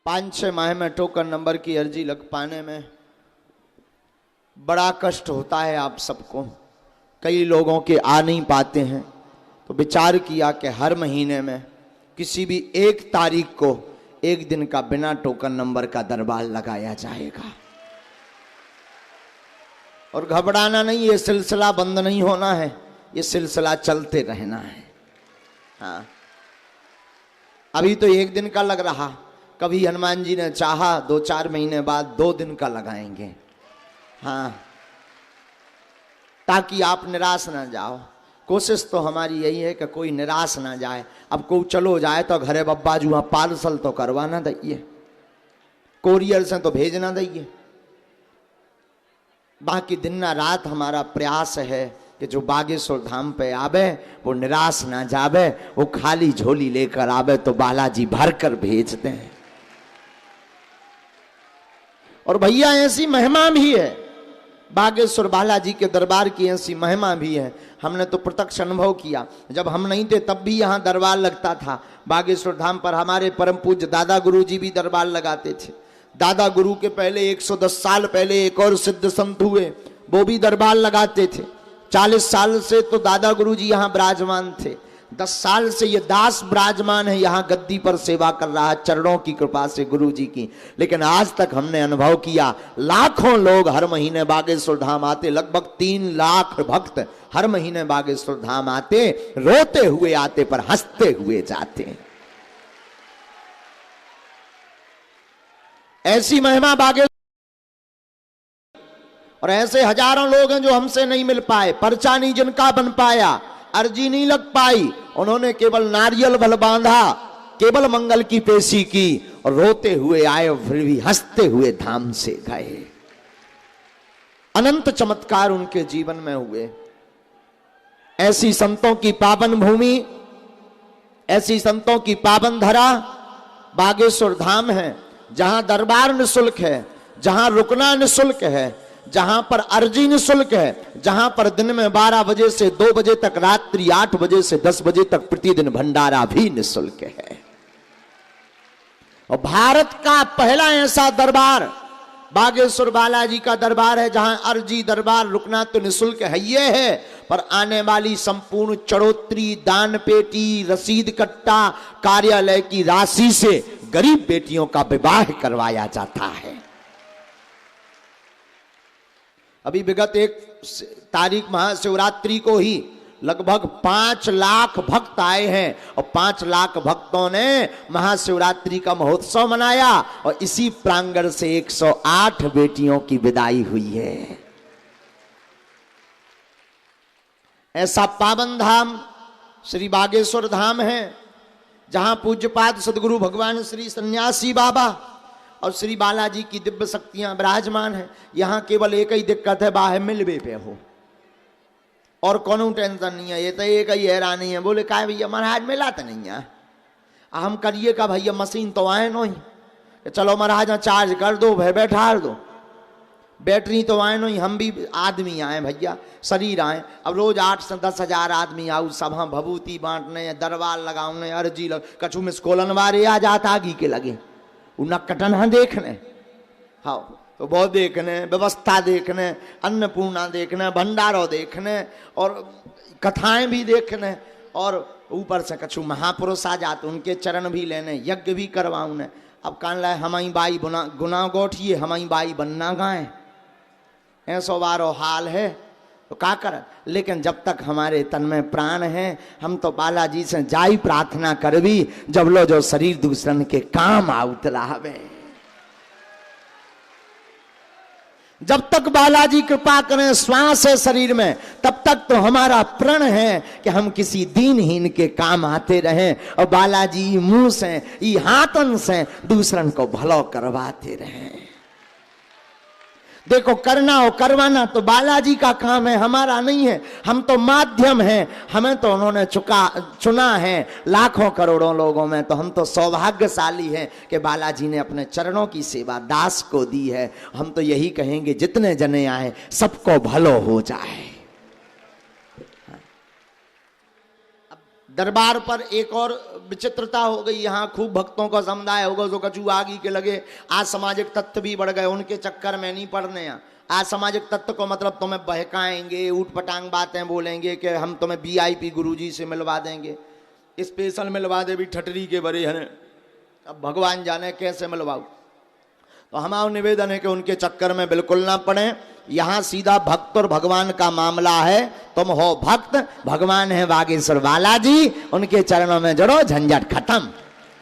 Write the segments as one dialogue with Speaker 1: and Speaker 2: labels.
Speaker 1: 5-6 माह में token number की अर्जी लग पाने में बड़ा कष्ट होता है आप सबको। कई लोगों के आ नहीं पाते हैं, तो विचार किया कि हर महीने में किसी भी 1 तारीख को 1 दिन का बिना टोकन नंबर का दरबार लगाया जाएगा। और घबराना नहीं, ये सिलसिला बंद नहीं होना है, ये सिलसिला चलते रहना है। हाँ, अभी तो 1 दिन का लग रहा, कभी हनुमान जी ने चाहा 2-4 महीने बाद 2 दिन का लगाएंगे। हाँ, ताकि आप निराश ना जाओ। कोशिश तो हमारी यही है कि कोई निराश ना जाए। अब कोई चलो जाए तो घरे बब्बा जुआ पार्सल तो करवाना दइए, कोरियर से तो भेजना दइए। बाकी दिन ना रात हमारा प्रयास है कि जो बागेश्वर धाम पे आवे वो निराश ना जावे, वो खाली झोली लेकर आवे तो बालाजी भर कर भेजते हैं। और भैया ऐसी महिमा भी है, बागेश्वर बालाजी के दरबार की ऐसी महिमा भी है। हमने तो प्रत्यक्ष अनुभव किया। जब हम नहीं थे तब भी यहाँ दरबार लगता था। बागेश्वर धाम पर हमारे परम पूज्य दादा गुरु जी भी दरबार लगाते थे। दादा गुरु के पहले 110 साल पहले एक और सिद्ध संत हुए, वो भी दरबार लगाते थे। 40 साल से तो दादा गुरु जी यहाँ विराजमान थे। 10 साल से ये दास विराजमान है, यहाँ गद्दी पर सेवा कर रहा है, चरणों की कृपा से गुरु जी की। लेकिन आज तक हमने अनुभव किया, लाखों लोग हर महीने बागेश्वर धाम आते, लगभग 3 लाख भक्त हर महीने बागेश्वर धाम आते, रोते हुए आते पर हंसते हुए जाते। ऐसी महिमा बागेश्वर। और ऐसे हजारों लोग हैं जो हमसे नहीं मिल पाए, पर्चा नहीं जिनका बन पाया, अर्जी नहीं लग पाई, उन्होंने केवल नारियल बल बांधा, केवल मंगल की पेशी की और रोते हुए आए और फिर भी हंसते हुए धाम से गए। अनंत चमत्कार उनके जीवन में हुए। ऐसी संतों की पावन भूमि, ऐसी संतों की पावन धरा बागेश्वर धाम है, जहां दरबार निःशुल्क है, जहां रुकना निःशुल्क है, जहां पर अर्जी निःशुल्क है, जहां पर दिन में 12 बजे से 2 बजे तक, रात्रि 8 बजे से 10 बजे तक प्रतिदिन भंडारा भी निःशुल्क है। और भारत का पहला ऐसा दरबार बागेश्वर बालाजी का दरबार है जहां अर्जी दरबार रुकना तो निःशुल्क है ये है, पर आने वाली संपूर्ण चढ़ोतरी, दान पेटी, रसीद कट्टा, कार्यालय की राशि से गरीब बेटियों का विवाह करवाया जाता है। अभी विगत 1 तारीख महाशिवरात्रि को ही लगभग 5 लाख भक्त आए हैं और 5 लाख भक्तों ने महाशिवरात्रि का महोत्सव मनाया और इसी प्रांगण से 108 बेटियों की विदाई हुई है। ऐसा पावन धाम श्री बागेश्वर धाम है, जहां पूज्यपाद सदगुरु भगवान श्री सन्यासी बाबा और श्री बालाजी की दिव्य शक्तियां विराजमान है। यहां केवल एक ही दिक्कत है, बाहर मिलवे पे हो और कोनो टेंशन नहीं है। ये तो एक ही हैरानी है, बोले का भैया महाराज मिला तो नहीं है, हम करिए का भैया मशीन तो आए नहीं, चलो महाराज चार्ज कर दो, भाई बैठा दो, बैटरी तो आए नहीं, हम भी आदमी आए भैया, शरीर आए। अब रोज 8 से 10 हजार आदमी आऊ, सब हम भभूति बांटने, दरबार लगाने, अर्जी लग, कछु में स्कोलन वारे आ जाता आगी के लगे, उन कटन देखने, हाँ तो बहुत देखने, व्यवस्था देखने, अन्नपूर्णा देखने, भंडारों देखने और कथाएं भी देखने, और ऊपर से कछु महापुरुष आ जाते, उनके चरण भी लेने, यज्ञ भी करवाऊने। अब कान लाए हमारी बाई गुना गोठिए, हमारी बाई बनना गाए, ऐसो बारो हाल है तो का कर। लेकिन जब तक हमारे तन में प्राण है, हम तो बालाजी से जाई प्रार्थना कर भी, जब लो जो शरीर दूसरन के काम आउत रहावे। जब तक बालाजी कृपा करें श्वास है शरीर में, तब तक तो हमारा प्रण है कि हम किसी दीनहीन के काम आते रहें और बालाजी मुंह से, ई हाथन से दूसरन को भलो करवाते रहें। देखो, करना हो करवाना तो बालाजी का काम है, हमारा नहीं है। हम तो माध्यम हैं, हमें तो उन्होंने चुना है लाखों करोड़ों लोगों में, तो हम तो सौभाग्यशाली हैं कि बालाजी ने अपने चरणों की सेवा दास को दी है। हम तो यही कहेंगे, जितने जने आए सबको भलो हो जाए। दरबार पर एक और विचित्रता हो गई, यहाँ खूब भक्तों का समुदाय होगा जो कछु आगी के लगे। आज सामाजिक तत्व भी बढ़ गए, उनके चक्कर में नहीं पड़ने। यहाँ आज सामाजिक तत्व को मतलब तुम्हें बहकाएंगे, ऊट पटांग बातें बोलेंगे कि हम तुम्हें वीआईपी गुरुजी से मिलवा देंगे, स्पेशल मिलवा दे भी ठटरी के बड़े हैं, अब भगवान जाने कैसे मिलवाओ। तो हमारा निवेदन है कि उनके चक्कर में बिल्कुल ना पड़े। यहाँ सीधा भक्त और भगवान का मामला है। तुम हो भक्त, भगवान है बागेश्वर बालाजी, उनके चरणों में जड़ो, झंझट खत्म।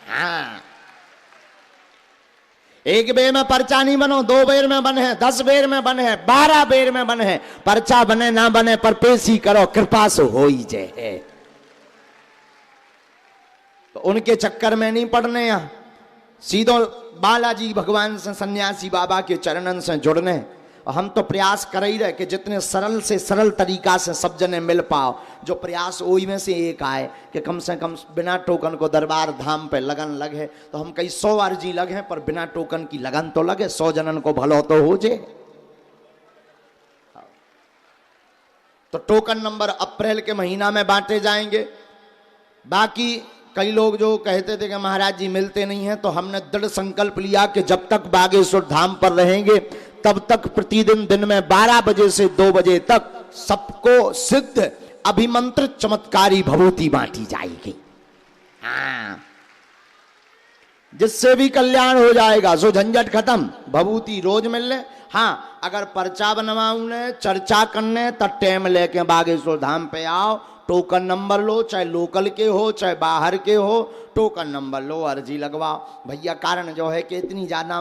Speaker 1: हाँ, एक बेर में पर्चा नहीं बनो, 2 बेर में बने, 10 बेर में बने, 12 बेर में बने, पर्चा बने ना बने पर पेशी करो, कृपा से हो ही जाए। तो उनके चक्कर में नहीं पड़ने, यहाँ सीधो बालाजी भगवान से, सन्यासी बाबा के चरणन से जुड़ने। और हम तो प्रयास कर ही रहे कि जितने सरल से सरल तरीका से सब जने मिल पाओ। जो प्रयास वही में से एक आए कि कम से कम बिना टोकन को दरबार धाम पे लगन लगे। तो हम कई 100 अर्जी लगे पर बिना टोकन की लगन तो लगे, 100 जनन को भलो तो हो जे। तो टोकन नंबर अप्रैल के महीना में बांटे जाएंगे। बाकी कई लोग जो कहते थे कि महाराज जी मिलते नहीं हैं, तो हमने दृढ़ संकल्प लिया कि जब तक बागेश्वर धाम पर रहेंगे तब तक प्रतिदिन दिन में 12 बजे से 2 बजे तक सबको सिद्ध अभिमंत्रित चमत्कारी भभूति बांटी जाएगी। हाँ, जिससे भी कल्याण हो जाएगा, सो झंझट खत्म, भभूति रोज मिल ले। हाँ, अगर पर्चा बनवाऊं ने, चर्चा करने, तब टाइम लेके बागेश्वर धाम पे आओ, टोकन नंबर लो, चाहे लोकल के हो चाहे बाहर के हो, टोकन नंबर लो, अर्जी लगवाओ भैया। कारण जो है कि इतनी ज़्यादा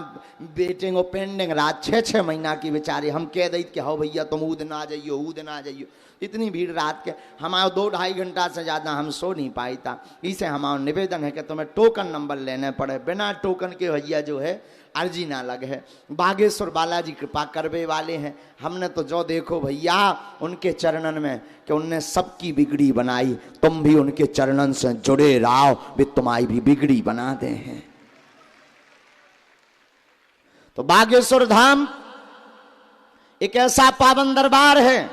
Speaker 1: वेटिंग और पेंडिंग रात 6-6 महीना की बेचारे, हम कह दी कि हो भैया तुम ऊ दिन आ जाइयो, ऊ दिन आ जाइयो, इतनी भीड़ रात के, हमारा 2-2.5 घंटा से ज़्यादा हम सो नहीं पाई था। इसे हमारा निवेदन है कि तुम्हें टोकन नंबर लेने पड़े, बिना टोकन के भैया जो है अर्जी ना लगे है। बागेश्वर बालाजी कृपा करवे वाले हैं। हमने तो जो देखो भैया उनके चरणन में कि उनने सबकी बिगड़ी बनाई, तुम भी उनके चरणन से जुड़े रहो, वे तुम्हारी भी बिगड़ी बना दे हैं। तो बागेश्वर धाम एक ऐसा पावन दरबार है,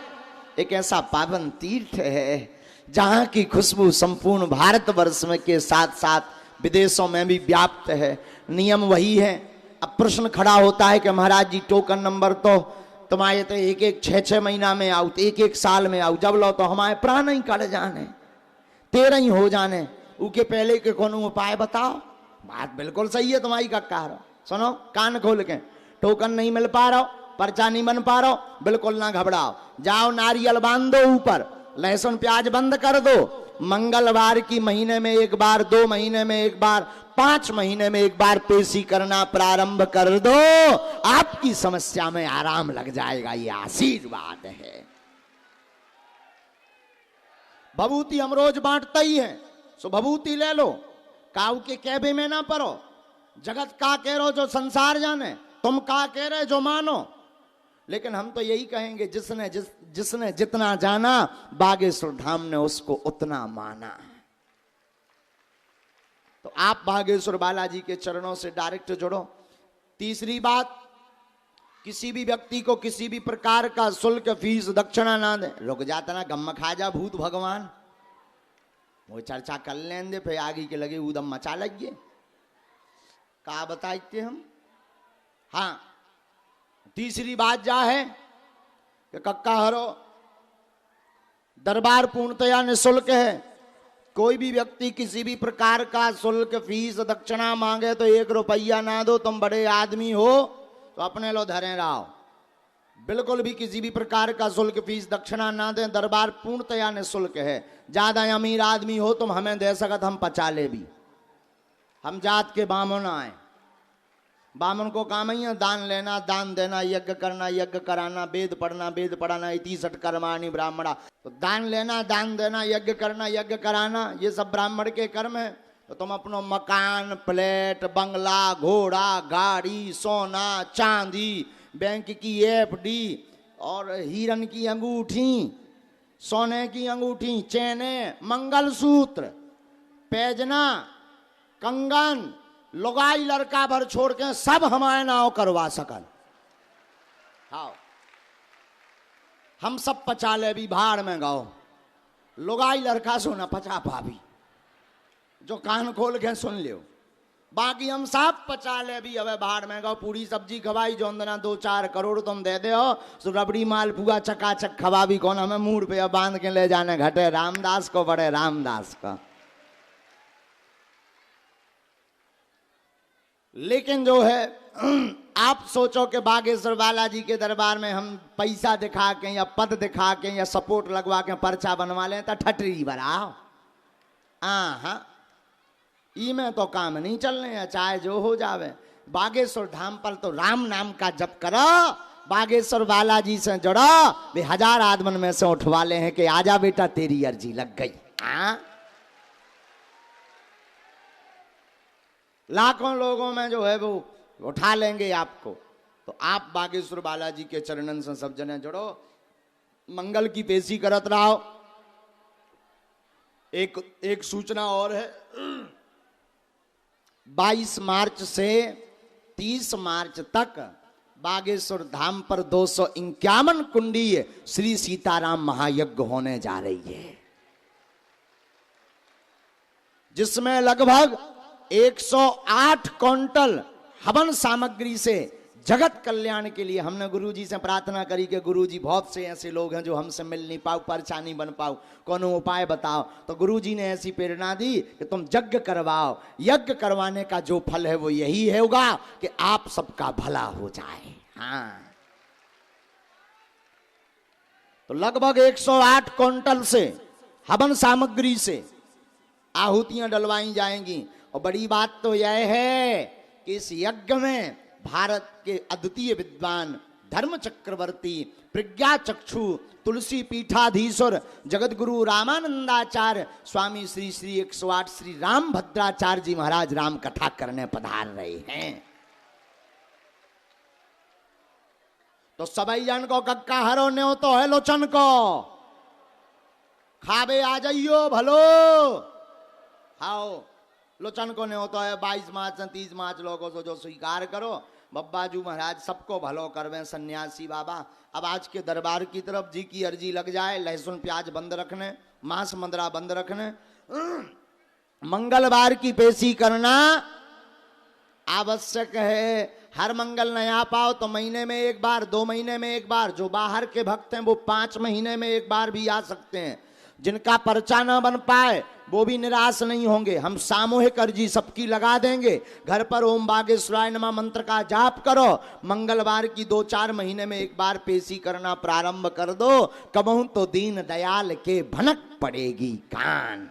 Speaker 1: एक ऐसा पावन तीर्थ है जहां की खुशबू संपूर्ण भारतवर्ष में के साथ साथ विदेशों में भी व्याप्त है। नियम वही है। अब प्रश्न खड़ा होता है कि महाराज जी टोकन नंबर तो तुम्हारे तो 1-1 6-6 महीना में आओ, 1-1 साल में आओ, जब लो तो हमारे प्राण ही कट जाने, 13 ही हो जाने, उके पहले के कोनो उपाय बताओ। बात बिल्कुल सही है तुम्हारी कक्का। सुनो कान खोल के, टोकन नहीं मिल पा रहा, पर्चा नहीं बन पा रहा, बिल्कुल ना घबराओ, जाओ नारियल बांध दो ऊपर, लहसुन प्याज बंद कर दो, मंगलवार की महीने में 1 बार, 2 महीने में 1 बार, 5 महीने में 1 बार पेशी करना प्रारंभ कर दो, आपकी समस्या में आराम लग जाएगा। ये आशीर्वाद है। भभूति हम रोज बांटते ही हैं, सो भभूति ले लो, काऊ के कहबे में ना पड़ो। जगत का कह रहो जो संसार जाने, तुम का कह रहे जो मानो। लेकिन हम तो यही कहेंगे जिसने जितना जाना बागेश्वर धाम ने उसको उतना माना। तो आप बागेश्वर बालाजी के चरणों से डायरेक्ट जुड़ो। तीसरी बात, किसी भी व्यक्ति को किसी भी प्रकार का शुल्क, फीस, दक्षिणा ना दे। रुक जाता ना, गम खा जा भूत भगवान, वो चर्चा कर लें दे, फिर आगे के लगे उदम मचा लगिए, का बताइए हम। हाँ, तीसरी बात जा है कि कक्का हरो दरबार पूर्णतया निःशुल्क है। कोई भी व्यक्ति किसी भी प्रकार का शुल्क, फीस, दक्षिणा मांगे तो 1 रुपया ना दो। तुम बड़े आदमी हो तो अपने लो धरे रहो, बिल्कुल भी किसी भी प्रकार का शुल्क, फीस, दक्षिणा ना दें। दरबार पूर्णतया निःशुल्क है। ज्यादा अमीर आदमी हो तुम हमें दे सकत, हम पचा ले भी। हम जात के बामन आए, बामन को काम ही है दान लेना, दान देना, यज्ञ करना, यज्ञ कराना, वेद पढ़ना, वेद पढ़ाना, इति षट कर्माणि ब्राह्मणा। तो दान लेना, दान देना, यज्ञ करना, यज्ञ कराना, ये सब ब्राह्मण के कर्म है। तो तुम अपनो मकान, फ्लैट, बंगला, घोड़ा, गाड़ी, सोना, चांदी, बैंक की FD और हीरन की अंगूठी, सोने की अंगूठी, चैने, मंगलसूत्र, पैजना, कंगन, लुगाई लड़का भर छोड़ के सब हमारे नाव करवा सकल। हाँ, हम सब पचा ले भी भाड़ में गाओ, लुगाई लड़का सोना पचा पावी। जो कान खोल के सुन लियो। बाकी हम सब पचा ले भी अब बाहर में गो पूरी सब्जी खवाई जोंदना 2-4 करोड़ तुम दे दे हो सो रबड़ी माल पुआ चकाचक खवा भी कौन हमें मूड पे बांध के ले जाने घटे रामदास को बड़े रामदास का। लेकिन जो है आप सोचो कि बागेश्वर बालाजी के दरबार में हम पैसा दिखा के या पद दिखा के या सपोर्ट लगवा के पर्चा बनवा लें तो ठटरी बराओ। हाँ ई में तो काम नहीं चलने है, चाहे जो हो जावे। बागेश्वर धाम पर तो राम नाम का जप करो, बागेश्वर बालाजी से जुड़ो, वे 1000 आदमन में से उठवा ले हैं कि आजा बेटा तेरी अर्जी लग गई। हाँ लाखों लोगों में जो है वो उठा लेंगे आपको। तो आप बागेश्वर बालाजी के चरणन से सब जने जुड़ो, मंगल की पेशी करत रहो। एक सूचना और है, 22 मार्च से 30 मार्च तक बागेश्वर धाम पर 251 कुंडीय श्री सीताराम महायज्ञ होने जा रही है, जिसमें लगभग 108 क्विंटल हवन सामग्री से जगत कल्याण के लिए हमने गुरुजी से प्रार्थना करी कि गुरुजी बहुत से ऐसे लोग हैं जो हमसे मिल नहीं पाओ, पर्चा नहीं बन पाओ, कोनो उपाय बताओ। तो गुरुजी ने ऐसी प्रेरणा दी कि तुम यज्ञ करवाओ। यज्ञ करवाने का जो फल है वो यही होगा कि आप सबका भला हो जाए। हाँ तो लगभग 108 क्विंटल से हवन सामग्री से आहुतियां डलवाई जाएंगी। और बड़ी बात तो यह है कि इस यज्ञ में भारत के अद्वितीय विद्वान धर्म चक्रवर्ती प्रज्ञा चक्षु तुलसी पीठाधीश्वर जगत गुरु रामानंदाचार्य स्वामी श्री श्री 108 श्री राम भद्राचार्य जी महाराज राम कथा करने पधार रहे हैं। तो सबई जन को कक्का हरो न्यो तो है लोचन को खाबे आ जाइयो भलो। आओ लोचन को ने होता है 22 मार्च 30 मार्च लोगों को जो स्वीकार करो। बब्बाजू महाराज सबको भलो करवे सन्यासी बाबा। अब आज के दरबार की तरफ जी की अर्जी लग जाए, लहसुन प्याज बंद रखने, मांस मंदरा बंद रखने, मंगलवार की पेशी करना आवश्यक है। हर मंगल न आ पाओ तो महीने में एक बार, 2 महीने में एक बार, जो बाहर के भक्त हैं वो 5 महीने में एक बार भी आ सकते हैं। जिनका पर्चा ना बन पाए वो भी निराश नहीं होंगे, हम सामूहिक अर्जी सबकी लगा देंगे। घर पर ओम बागेश्वराय नमः मंत्र का जाप करो, मंगलवार की 2-4 महीने में एक बार पेशी करना प्रारंभ कर दो। कबहू तो दीन दयाल के भनक पड़ेगी कान।